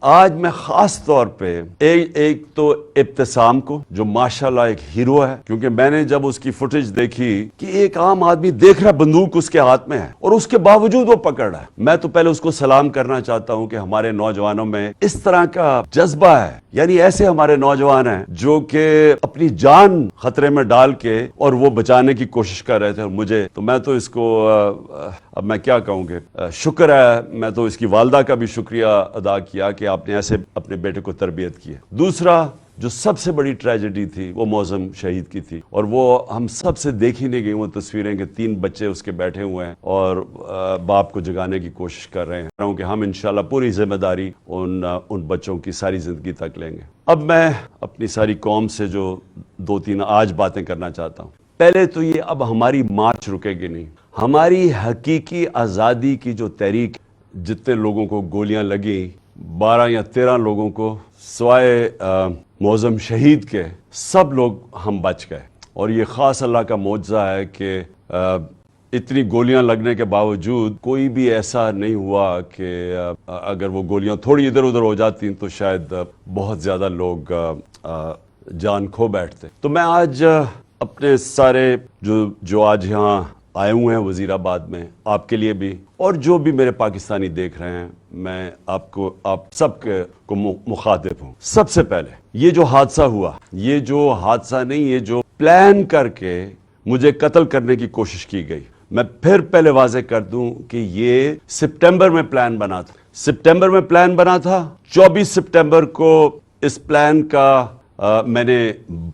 آج میں خاص طور پہ ایک تو ابتسام کو، جو ماشاءاللہ ایک ہیرو ہے، کیونکہ میں نے جب اس کی فوٹیج دیکھی کہ ایک عام آدمی دیکھ رہا بندوق اس کے ہاتھ میں ہے اور اس کے باوجود وہ پکڑ رہا ہے، میں تو پہلے اس کو سلام کرنا چاہتا ہوں کہ ہمارے نوجوانوں میں اس طرح کا جذبہ ہے، یعنی ایسے ہمارے نوجوان ہیں جو کہ اپنی جان خطرے میں ڈال کے اور وہ بچانے کی کوشش کر رہے تھے، اور مجھے تو میں تو اس کو اب میں کیا کہوں گے، شکر ہے، میں تو اس کی والدہ کا بھی شکریہ ادا کیا کہ آپ نے ایسے اپنے بیٹے کو تربیت کی ہے۔ دوسرا جو سب سے بڑی ٹریجڈی تھی وہ معظم شہید کی تھی، اور وہ ہم سب سے دیکھی نہیں گئی وہ تصویریں کہ 3 بچے اس کے بیٹھے ہوئے ہیں اور باپ کو جگانے کی کوشش کر رہے ہیں کہ ہم انشاءاللہ پوری ذمہ داری ان بچوں کی ساری زندگی تک لیں گے۔ اب میں اپنی ساری قوم سے جو 2-3 آج باتیں کرنا چاہتا ہوں۔ پہلے تو یہ، اب ہماری مارچ رکے گی نہیں، ہماری حقیقی آزادی کی جو تحریک، جتنے لوگوں کو گولیاں لگیں، 12 یا 13 لوگوں کو سوائے معظم شہید کے سب لوگ ہم بچ گئے، اور یہ خاص اللہ کا معجزہ ہے کہ اتنی گولیاں لگنے کے باوجود کوئی بھی ایسا نہیں ہوا کہ اگر وہ گولیاں تھوڑی ادھر ادھر ہو جاتی تو شاید بہت زیادہ لوگ جان کھو بیٹھتے۔ تو میں آج اپنے سارے جو آج یہاں آئے ہوئے ہیں وزیر آباد میں، آپ کے لیے بھی اور جو بھی میرے پاکستانی دیکھ رہے ہیں، میں آپ سب کو مخاطب ہوں۔ سب سے پہلے یہ جو حادثہ ہوا، یہ جو حادثہ نہیں، یہ جو پلان کر کے مجھے قتل کرنے کی کوشش کی گئی، میں پھر پہلے واضح کر دوں کہ یہ سپٹمبر میں پلان بنا تھا۔ سپٹمبر میں پلان بنا تھا، 24 سپٹمبر کو اس پلان کا میں نے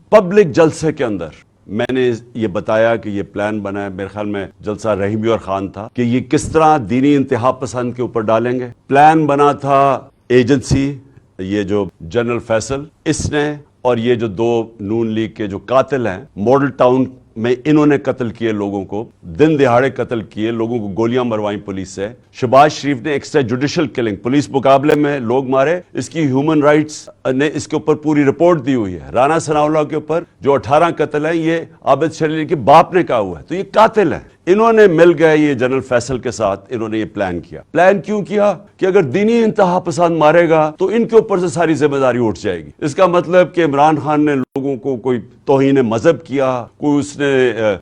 پبلک جلسے کے اندر میں نے یہ بتایا کہ یہ پلان بنا ہے، میرے خیال میں جلسہ رحیمی اور خان تھا، کہ یہ کس طرح دینی انتہا پسند کے اوپر ڈالیں گے۔ پلان بنا تھا ایجنسی، یہ جو جنرل فیصل اس نے، اور یہ جو 2 نون لیگ کے جو قاتل ہیں ماڈل ٹاؤن میں، انہوں نے قتل کیے لوگوں کو، دن دہاڑے قتل کیے لوگوں کو، گولیاں مروائیں پولیس سے۔ شہباز شریف نے ایکسٹرا جوڈیشل کلنگ، پولیس مقابلے میں لوگ مارے، اس کی ہیومن رائٹس نے اس کے اوپر پوری رپورٹ دی ہوئی ہے۔ رانا ثناءاللہ کے اوپر جو 18 قتل ہیں، یہ عابد شلیل کے باپ نے کہا ہوا ہے، تو یہ قاتل ہیں۔ انہوں نے مل گئے یہ جنرل فیصل کے ساتھ، انہوں نے یہ پلان کیا۔ پلان کیوں کیا؟ کہ اگر دینی انتہا پسند مارے گا تو ان کے اوپر سے ساری ذمہ داری اٹھ جائے گی۔ اس کا مطلب کہ عمران خان نے لوگوں کو کوئی توہین مذہب کیا، کوئی اس نے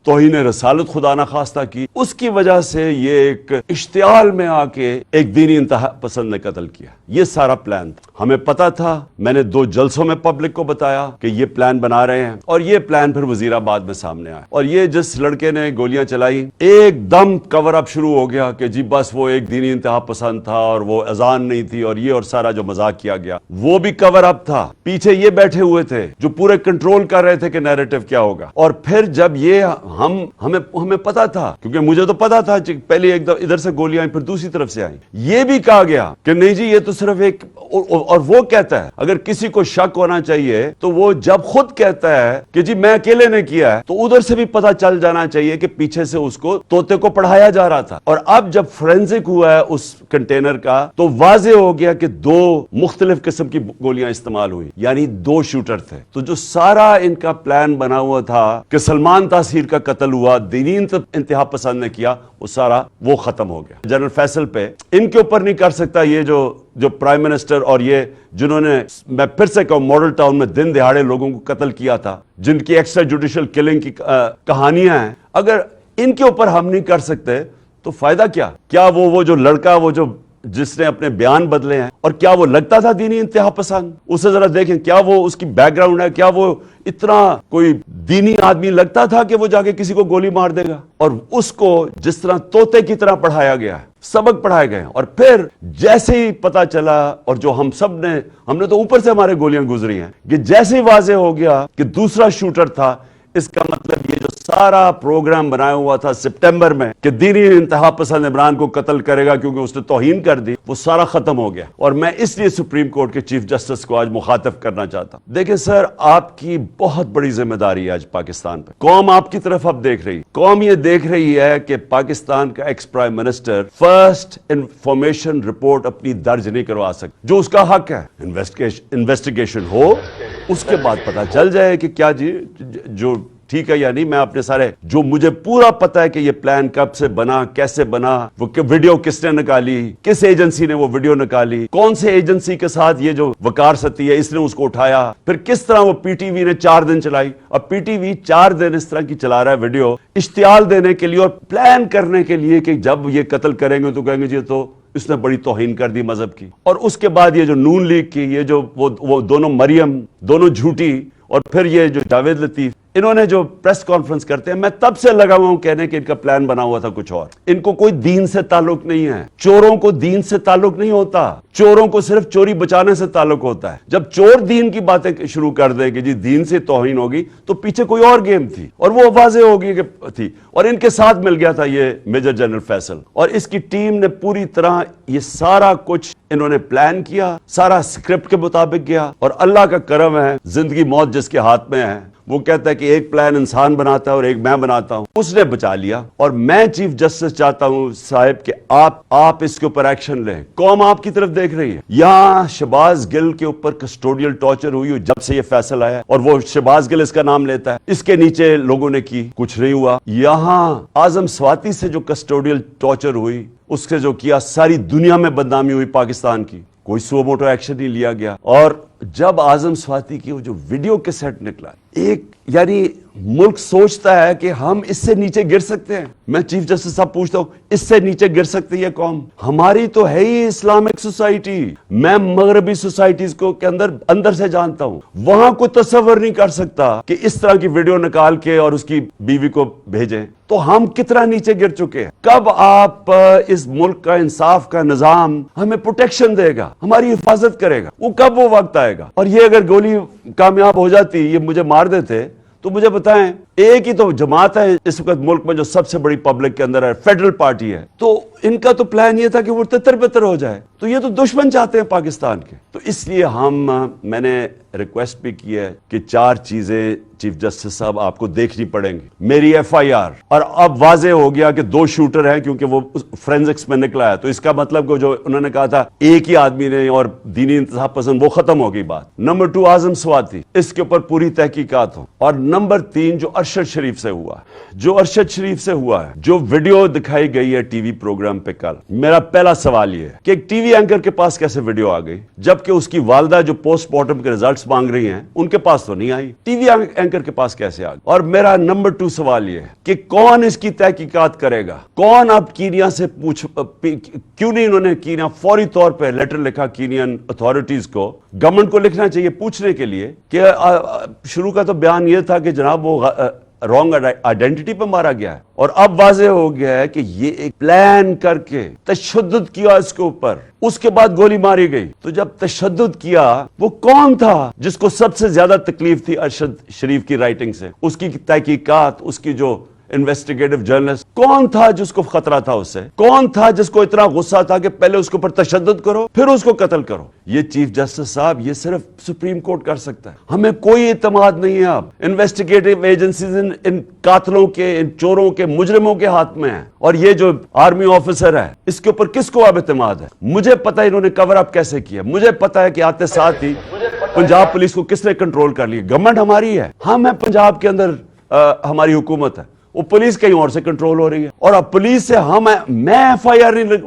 توہین رسالت خدا نخواستہ کی، اس کی وجہ سے یہ ایک اشتعال میں آ کے ایک دینی انتہا پسند نے قتل کیا۔ یہ سارا پلان تھا، ہمیں پتا تھا۔ میں نے 2 جلسوں میں پبلک کو بتایا کہ یہ پلان بنا رہے ہیں، اور یہ پلان پھر وزیر آباد میں سامنے آیا، اور یہ جس لڑکے نے گولیاں چلائی، ایک دم کور اپ شروع ہو گیا کہ جی بس وہ ایک دینی انتہا پسند تھا اور وہ اذان نہیں تھی، اور یہ اور سارا جو مذاق کیا گیا وہ بھی کور اپ تھا۔ پیچھے یہ بیٹھے ہوئے تھے جو پورے کنٹرول کر رہے تھے کہ نیریٹو کیا ہوگا، اور پھر جب یہ ہمیں پتا تھا، کیونکہ مجھے تو پتا تھا، پہلے ایک دفعہ ادھر سے گولیاں آئیں پھر دوسری طرف سے آئیں، یہ بھی کہا گیا کہ نہیں جی یہ تو صرف ایک، اور وہ کہتا ہے اگر کسی کو شک ہونا چاہیے تو وہ جب خود کہتا ہے کہ جی میں اکیلے نے کیا ہے، تو ادھر سے بھی پتا چل جانا چاہیے کہ پیچھے سے اس کو طوطے کو پڑھایا جا رہا تھا۔ اور اب جب فورینزک ہوا ہے اس کنٹینر کا، تو واضح ہو گیا کہ 2 مختلف قسم کی گولیاں استعمال ہوئی، یعنی 2 شوٹر تھے۔ تو جو سارا ان کا پلان بنا ہوا تھا کہ سلمان تاثیر کا قتل ہوا، دینی انتہا پسند نے کیا، وہ سارا وہ ختم ہو گیا۔ جنرل فیصل پہ ان کے اوپر نہیں کر سکتا، یہ جو پرائم منسٹر اور یہ جنہوں نے، میں پھر سے کہوں، ماڈل ٹاؤن میں دن دہاڑے لوگوں کو قتل کیا تھا، جن کی ایکسٹرا جوڈیشل کلنگ کی کہانیاں ہیں، اگر ان کے اوپر ہم نہیں کر سکتے تو فائدہ کیا؟ کیا وہ جو لڑکا، وہ جس نے اپنے بیان بدلے ہیں، اور کیا وہ لگتا تھا دینی انتہا پسند؟ اسے ذرا دیکھیں، کیا وہ اس کی بیک گراؤنڈ ہے، کیا وہ اتنا کوئی دینی آدمی لگتا تھا کہ وہ جا کے کسی کو گولی مار دے گا؟ اور اس کو جس طرح طوطے کی طرح پڑھایا گیا ہے، سبق پڑھائے گئے، اور پھر جیسے ہی پتا چلا، اور جو ہم نے تو اوپر سے ہمارے گولیاں گزری ہیں، کہ جیسے ہی واضح ہو گیا کہ دوسرا شوٹر تھا، اس کا مطلب یہ جو سارا پروگرام بنایا ہوا تھا سپٹمبر میں کہ دینی انتہا پسند عمران کو قتل کرے گا کیونکہ اس نے توہین کر دی، وہ سارا ختم ہو گیا۔ اور میں اس لیے سپریم کورٹ کے چیف جسٹس کو آج مخاطب کرنا چاہتا ہوں۔ دیکھیں سر، آپ کی بہت بڑی ذمہ داری ہے آج پاکستان پہ۔ قوم آپ کی طرف اب دیکھ رہی، قوم یہ دیکھ رہی ہے کہ پاکستان کا ex prime minister first information report اپنی درج نہیں کروا سکتا، جو اس کا حق ہے۔ انویسٹیگیشن ہو، اس کے بعد پتا چل جائے کہ کیا جی جو ٹھیک ہے یا نہیں. میں اپنے سارے جو مجھے پورا پتا ہے کہ یہ پلان کب سے بنا, کیسے بنا, وہ ویڈیو کس نے نکالی, کس ایجنسی نے وہ ویڈیو نکالی, کون سے ایجنسی کے ساتھ یہ جو وقار ستی ہے اس نے اس کو اٹھایا, پھر کس طرح وہ پی ٹی وی نے 4 دن چلائی. اب پی ٹی وی 4 دن اس طرح کی چلا رہا ہے ویڈیو اشتعال دینے کے لیے اور پلان کرنے کے لیے کہ جب یہ قتل کریں گے تو کہیں گے جی تو اس نے بڑی توہین کر دی مذہب کی. اور اس کے بعد یہ جو نون لیگ کی یہ جو وہ دونوں مریم دونوں جھوٹی, اور پھر یہ جو جاوید لطیف, انہوں نے جو پریس کانفرنس کرتے ہیں, میں تب سے لگا ہوا ہوں کہنے کہ ان کا پلان بنا ہوا تھا کچھ اور. ان کو کوئی دین سے تعلق نہیں ہے. چوروں کو دین سے تعلق نہیں ہوتا, چوروں کو صرف چوری بچانے سے تعلق ہوتا ہے. جب چور دین کی باتیں شروع کر دیں کہ جی دین سے توہین ہوگی تو پیچھے کوئی اور گیم تھی اور وہ واضح ہوگی کہ تھی. اور ان کے ساتھ مل گیا تھا یہ میجر جنرل فیصل اور اس کی ٹیم نے پوری طرح یہ سارا کچھ انہوں نے پلان کیا, سارا اسکرپٹ کے مطابق گیا. اور اللہ کا کرم ہے, زندگی موت جس کے ہاتھ میں ہے, وہ کہتا ہے کہ ایک پلان انسان بناتا ہے اور ایک میں بناتا ہوں, اس نے بچا لیا. اور میں چیف جسٹس چاہتا ہوں صاحب کہ آپ اس کے اوپر ایکشن لیں. قوم آپ کی طرف دیکھ رہی ہے. یہاں شہباز گل کے اوپر کسٹوڈیل ٹارچر ہوئی جب سے یہ فیصلہ آیا, اور وہ شہباز گل اس کا نام لیتا ہے, اس کے نیچے لوگوں نے کی, کچھ نہیں ہوا. یہاں اعظم سواتی سے جو کسٹوڈیل ٹارچر ہوئی, اس سے جو کیا, ساری دنیا میں بدنامی ہوئی پاکستان کی, کوئی سو موٹو ایکشن نہیں لیا گیا. اور جب اعظم سواتی کی وہ جو ویڈیو کے سیٹ نکلا, ایک یعنی ملک سوچتا ہے کہ ہم اس سے نیچے گر سکتے ہیں. میں چیف جسٹس صاحب پوچھتا ہوں, اس سے نیچے گر سکتی ہے قوم؟ ہماری تو ہے ہی اسلامک سوسائٹی. میں مغربی سوسائٹیز کو کے اندر سے جانتا ہوں, وہاں کوئی تصور نہیں کر سکتا کہ اس طرح کی ویڈیو نکال کے اور اس کی بیوی کو بھیجیں. تو ہم کتنا نیچے گر چکے ہیں. کب آپ اس ملک کا انصاف کا نظام ہمیں پروٹیکشن دے گا, ہماری حفاظت کرے گا؟ وہ کب وہ وقت آئے گا؟ اور یہ اگر گولی کامیاب ہو جاتی, یہ مجھے مار دیتے, تو مجھے بتائیں, ایک ہی تو جماعت ہے اس وقت ملک میں جو سب سے بڑی پبلک کے اندر ہے, فیڈرل پارٹی ہے, تو ان کا تو پلان یہ تھا کہ وہ تتر بتر ہو جائے. تو یہ تو دشمن چاہتے ہیں پاکستان کے. تو اس لیے میں نے ریکویسٹ بھی کی ہے کہ 4 چیزیں چیف جسٹس صاحب آپ کو دیکھنی پڑیں گی. میری ایف آئی آر, اور اب واضح ہو گیا کہ 2 شوٹر ہیں کیونکہ وہ فرینزکس میں نکلا ہے, تو اس کا مطلب کہ جو انہوں نے کہا تھا ایک ہی آدمی نے اور دینی انتہا پسند, وہ ختم ہو گئی بات. نمبر 2 اعظم سواتی, اس کے اوپر پوری تحقیقات ہوں. اور نمبر 3 جو ارشد شریف سے ہوا ہے, جو ویڈیو دکھائی گئی ہے ٹی وی پروگرام پہ کل, میرا پہلا سوال یہ ہے کہ ایک ٹی وی اینکر کے پاس کیسے ویڈیو آ گئی, جبکہ اس کی والدہ جو پوسٹ مارٹم کے ریزلٹس مانگ رہی ہیں ان کے پاس تو نہیں آئی, ٹی وی اینکر کے پاس کیسے آ گئی؟ اور میرا نمبر 2 سوال یہ ہے کہ کون اس کی تحقیقات کرے گا؟ کون اب کینیا سے کیوں نہیں انہوں نے کینیا فوری طور پہ لیٹر لکھا کینین اتھارٹیز کو, گورنمنٹ کو لکھنا چاہیے پوچھنے کے لیے کہ شروع کا تو بیان یہ تھا کہ جناب وہ رانگ آئیڈینٹی پہ مارا گیا ہے, اور اب واضح ہو گیا ہے کہ یہ ایک پلان کر کے تشدد کیا اس کے اوپر, اس کے بعد گولی ماری گئی. تو جب تشدد کیا, وہ کون تھا جس کو سب سے زیادہ تکلیف تھی ارشد شریف کی رائٹنگ سے, اس کی تحقیقات, اس کی جو انویسٹیگیٹو جرنلسٹ, کون تھا جس کو خطرہ تھا اس سے؟ کون تھا جس کو اتنا غصہ تھا کہ پہلے اس کے اوپر تشدد کرو پھر اس کو قتل کرو؟ یہ چیف جسٹس صاحب, یہ صرف سپریم کورٹ کر سکتا ہے. ہمیں کوئی اعتماد نہیں ہے. اب انویسٹیگیٹو ایجنسیز ان قاتلوں کے, ان چوروں کے, مجرموں کے ہاتھ میں ہیں, اور یہ جو آرمی آفیسر ہے اس کے اوپر کس کو اب اعتماد ہے؟ مجھے پتا ہے انہوں نے کور اپ کیسے کیا, مجھے پتا ہے کہ آتے ساتھ ہی پنجاب پولیس کو کس نے کنٹرول کر لیا. گورنمنٹ ہماری ہے, ہم ہیں پنجاب کے اندر, ہماری حکومت ہے, وہ پولیس کہیں اور سے کنٹرول ہو رہی ہے, اور اب پولیس سے میں ایف آئی آر نہیں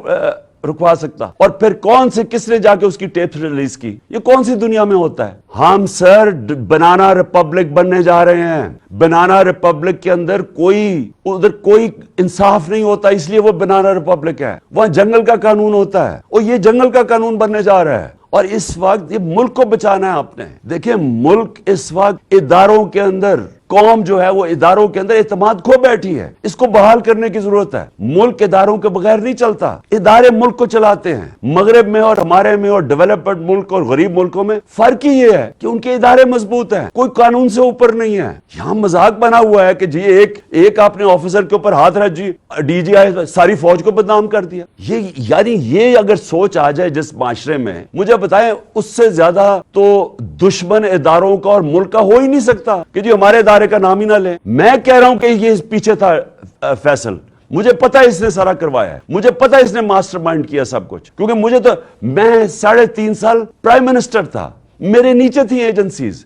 رکوا سکتا. اور پھر کون سے کس نے جا کے اس کی ٹیپ ریلیز کی؟ یہ کون سی دنیا میں ہوتا ہے؟ ہم سر بنانا ریپبلک بننے جا رہے ہیں. بنانا ریپبلک کے اندر ادھر کوئی انصاف نہیں ہوتا, اس لیے وہ بنانا ریپبلک ہے. وہاں جنگل کا قانون ہوتا ہے, اور یہ جنگل کا قانون بننے جا رہا ہے. اور اس وقت یہ ملک کو بچانا ہے آپ نے. دیکھیں ملک اس وقت اداروں کے اندر, قوم جو ہے وہ اداروں کے اندر اعتماد کھو بیٹھی ہے, اس کو بحال کرنے کی ضرورت ہے. ملک اداروں کے بغیر نہیں چلتا, ادارے ملک کو چلاتے ہیں. مغرب میں اور ہمارے میں اور ڈیولپڈ ملک اور غریب ملکوں میں فرق ہی یہ ہے کہ ان کے ادارے مضبوط ہیں, کوئی قانون سے اوپر نہیں ہے. یہاں مذاق بنا ہوا ہے کہ جی ایک آپ نے آفیسر کے اوپر ہاتھ رکھ, جی ڈی جی آئی ساری فوج کو بدنام کر دیا. یہ اگر سوچ آ جائے جس معاشرے میں, مجھے بتائیں اس سے زیادہ تو دشمن اداروں کا اور ملک کا ہو ہی نہیں سکتا کہ جی ہمارے ادارے کا نام ہی نہ لیں. میں کہہ رہا ہوں کہ یہ پیچھے تھا فیصل, مجھے پتا اس نے سارا کروایا ہے, مجھے پتا اس نے ماسٹر مائنڈ کیا سب کچھ, کیونکہ میں 3.5 سال پرائم منسٹر تھا, میرے نیچے تھی ایجنسیز,